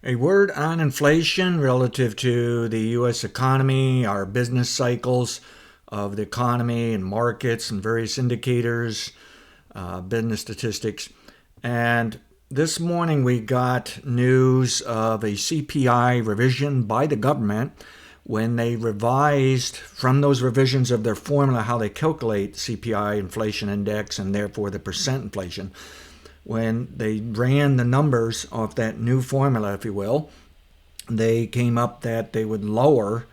A word on inflation relative to the U.S. economy, our business cycles of the economy and markets and various indicators, business statistics. And this morning we got news of a CPI revision by the government when they revised from those revisions of their formula how they calculate CPI inflation index and therefore the percent inflation. When they ran the numbers off that new formula, if you will, they came up that they would lower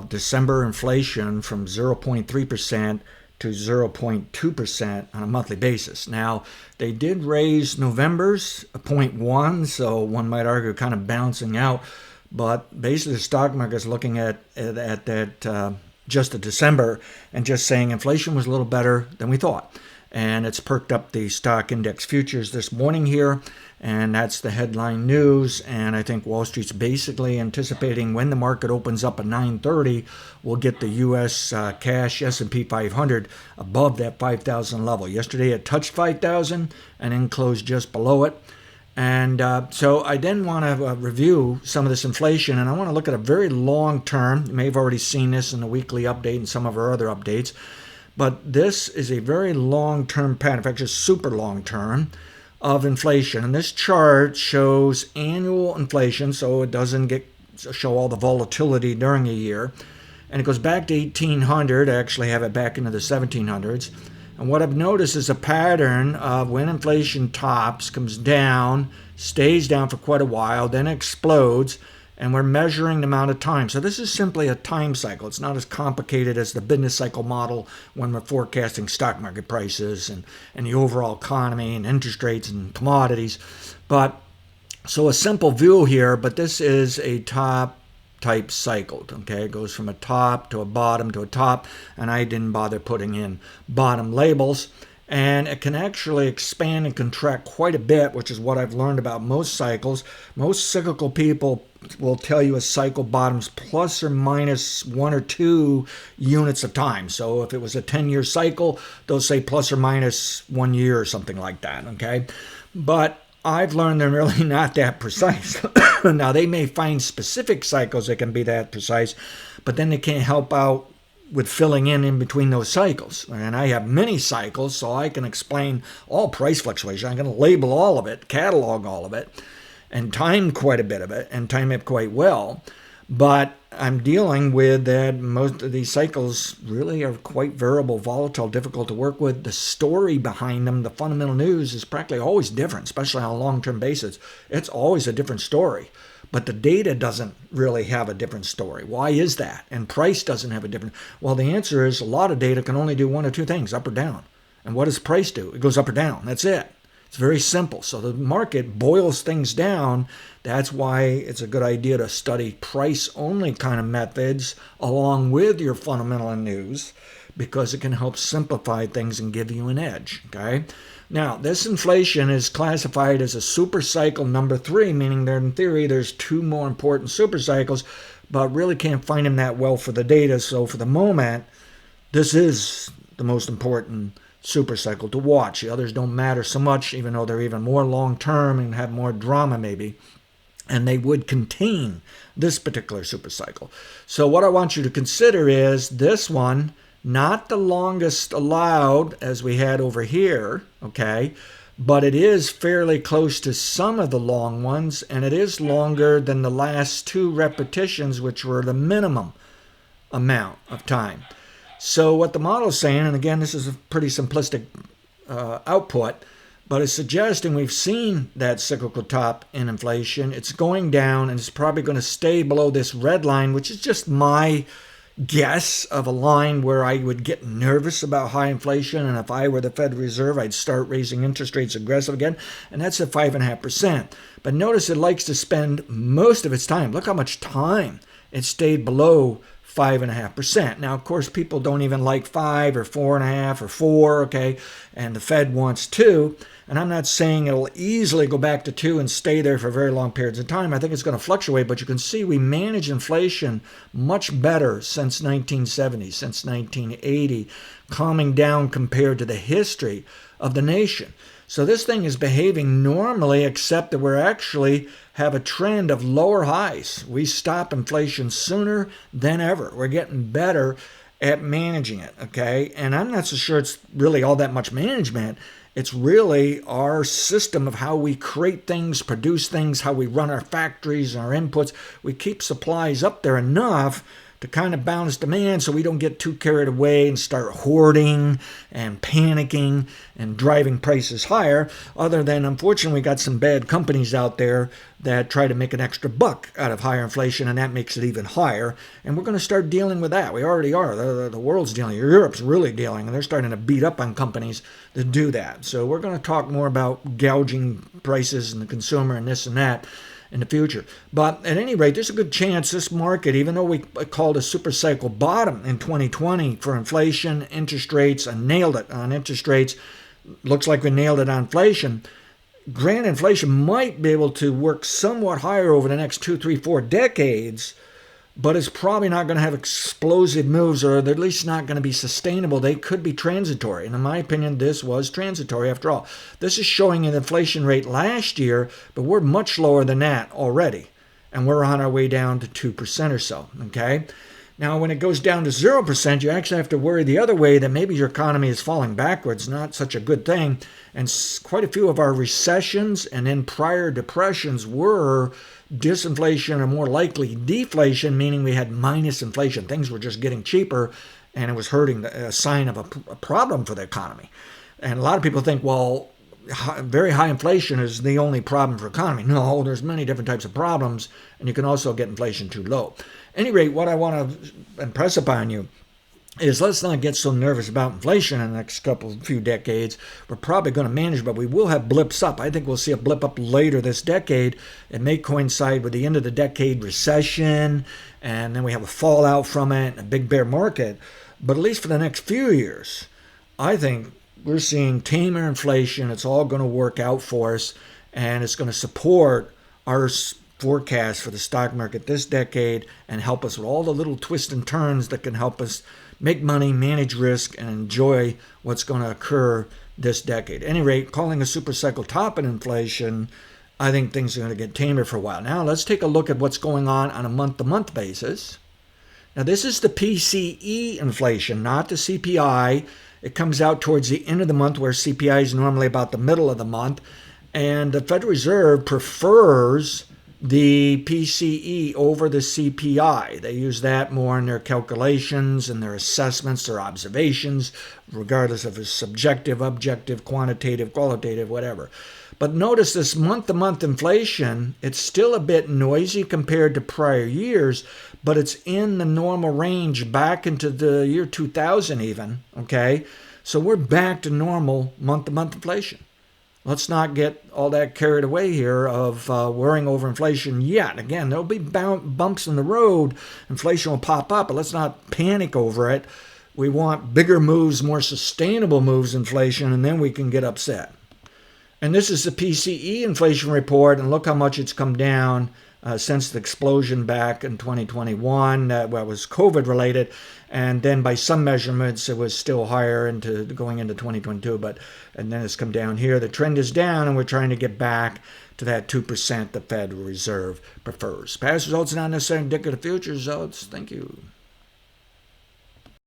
December inflation from 0.3% to 0.2% on a monthly basis. Now, they did raise November's 0.1, so one might argue kind of balancing out. But basically, the stock market is looking at that just a December and just saying inflation was a little better than we thought. And it's perked up the stock index futures this morning here, and that's the headline news. And I think Wall Street's basically anticipating when the market opens up at 9:30, we'll get the U.S. cash S&P 500 above that 5,000 level. Yesterday it touched 5,000 and then closed just below it. And so I then want to review some of this inflation, and I want to look at a very long term. You may have already seen this in the weekly update and some of our other updates. But this is a very long-term pattern, in fact, just super long-term, of inflation. And this chart shows annual inflation, so it doesn't show all the volatility during a year. And it goes back to 1800. I actually have it back into the 1700s. And what I've noticed is a pattern of when inflation tops, comes down, stays down for quite a while, then explodes, and we're measuring the amount of time. So this is simply a time cycle. It's not as complicated as the business cycle model when we're forecasting stock market prices and the overall economy and interest rates and commodities. But so a simple view here, but this is a top type cycle. Okay, it goes from a top to a bottom to a top, and I didn't bother putting in bottom labels. And it can actually expand and contract quite a bit, which is what I've learned about most cycles. Most cyclical people will tell you a cycle bottoms plus or minus 1 or 2 units of time. So if it was a 10-year cycle, they'll say plus or minus 1 year or something like that, okay? But I've learned they're really not that precise. Now, they may find specific cycles that can be that precise, but then they can't help out with filling in between those cycles. And I have many cycles, so I can explain all price fluctuation. I'm going to label all of it, catalog all of it, and time quite a bit of it, and time it quite well. But I'm dealing with that most of these cycles really are quite variable, volatile, difficult to work with. The story behind them, the fundamental news, is practically always different, especially on a long-term basis. It's always a different story. But the data doesn't really have a different story. Why is that? And price doesn't have a different. Well, the answer is a lot of data can only do one or two things, up or down. And what does price do? It goes up or down. That's it. It's very simple. So the market boils things down. That's why it's a good idea to study price-only kind of methods along with your fundamental news, because it can help simplify things and give you an edge, okay? Now, this inflation is classified as a super cycle number 3, meaning that in theory there's 2 more important super cycles, but really can't find them that well for the data. So for the moment, this is the most important super cycle to watch. The others don't matter so much, even though they're even more long-term and have more drama maybe. And they would contain this particular super cycle. So what I want you to consider is this one, not the longest allowed as we had over here, okay, but it is fairly close to some of the long ones, and it is longer than the last 2 repetitions, which were the minimum amount of time. So what the model is saying, and again, this is a pretty simplistic output, but it's suggesting we've seen that cyclical top in inflation. It's going down, and it's probably going to stay below this red line, which is just my guess of a line where I would get nervous about high inflation, and if I were the Federal Reserve, I'd start raising interest rates aggressive again, and that's at 5.5%. But notice it likes to spend most of its time. Look how much time it stayed below 5.5%. Now, of course, people don't even like 5 or 4.5 or 4, okay, and the Fed wants 2. And I'm not saying it'll easily go back to 2 and stay there for very long periods of time. I think it's going to fluctuate, but you can see we manage inflation much better since 1970, since 1980, calming down compared to the history of the nation. So this thing is behaving normally, except that we're actually have a trend of lower highs. We stop inflation sooner than ever. We're getting better at managing it, okay? And I'm not so sure it's really all that much management. It's really our system of how we create things, produce things, how we run our factories, our inputs. We keep supplies up there enough to kind of balance demand so we don't get too carried away and start hoarding and panicking and driving prices higher. Other than, unfortunately, we got some bad companies out there that try to make an extra buck out of higher inflation, and that makes it even higher. And we're going to start dealing with that. We already are. The world's dealing. Europe's really dealing, and they're starting to beat up on companies that do that. So we're going to talk more about gouging prices and the consumer and this and that in the future. But at any rate, there's a good chance this market, even though we called a super cycle bottom in 2020 for inflation, interest rates, I nailed it on interest rates. Looks like we nailed it on inflation. Granted, inflation might be able to work somewhat higher over the next 2, 3, 4 decades, but it's probably not going to have explosive moves, or they're at least not going to be sustainable. They could be transitory. And in my opinion, this was transitory after all. This is showing an inflation rate last year, but we're much lower than that already. And we're on our way down to 2% or so, okay? Now, when it goes down to 0%, you actually have to worry the other way that maybe your economy is falling backwards, not such a good thing. And quite a few of our recessions and then prior depressions were disinflation or more likely deflation, meaning we had minus inflation. Things were just getting cheaper and it was hurting, a sign of a problem for the economy. And a lot of people think, well, very high inflation is the only problem for economy. No, there's many different types of problems, and you can also get inflation too low. At any rate, what I want to impress upon you is let's not get so nervous about inflation in the next few decades. We're probably going to manage, but we will have blips up. I think we'll see a blip up later this decade. It may coincide with the end of the decade recession, and then we have a fallout from it, a big bear market. But at least for the next few years, I think we're seeing tamer inflation. It's all going to work out for us, and it's going to support our forecast for the stock market this decade and help us with all the little twists and turns that can help us make money, manage risk, and enjoy what's going to occur this decade. At any rate, calling a super cycle top in inflation, I think things are going to get tamer for a while. Now, let's take a look at what's going on a month-to-month basis. Now, this is the PCE inflation, not the CPI. It comes out towards the end of the month, where CPI is normally about the middle of the month. And the Federal Reserve prefers the PCE over the CPI. They use that more in their calculations and their assessments, their observations, regardless if it's subjective, objective, quantitative, qualitative, whatever. But notice this month-to-month inflation, it's still a bit noisy compared to prior years, but it's in the normal range back into the year 2000 even, okay? So we're back to normal month-to-month inflation. Let's not get all that carried away here of worrying over inflation yet. Again, there'll be bumps in the road. Inflation will pop up, but let's not panic over it. We want bigger moves, more sustainable moves, inflation, and then we can get upset. And this is the PCE inflation report, and look how much it's come down since the explosion back in 2021. That was COVID related, and then by some measurements it was still higher going into 2022. And then it's come down here. The trend is down, and we're trying to get back to that 2% the Federal Reserve prefers. Past results not necessarily indicative of future results. Thank you.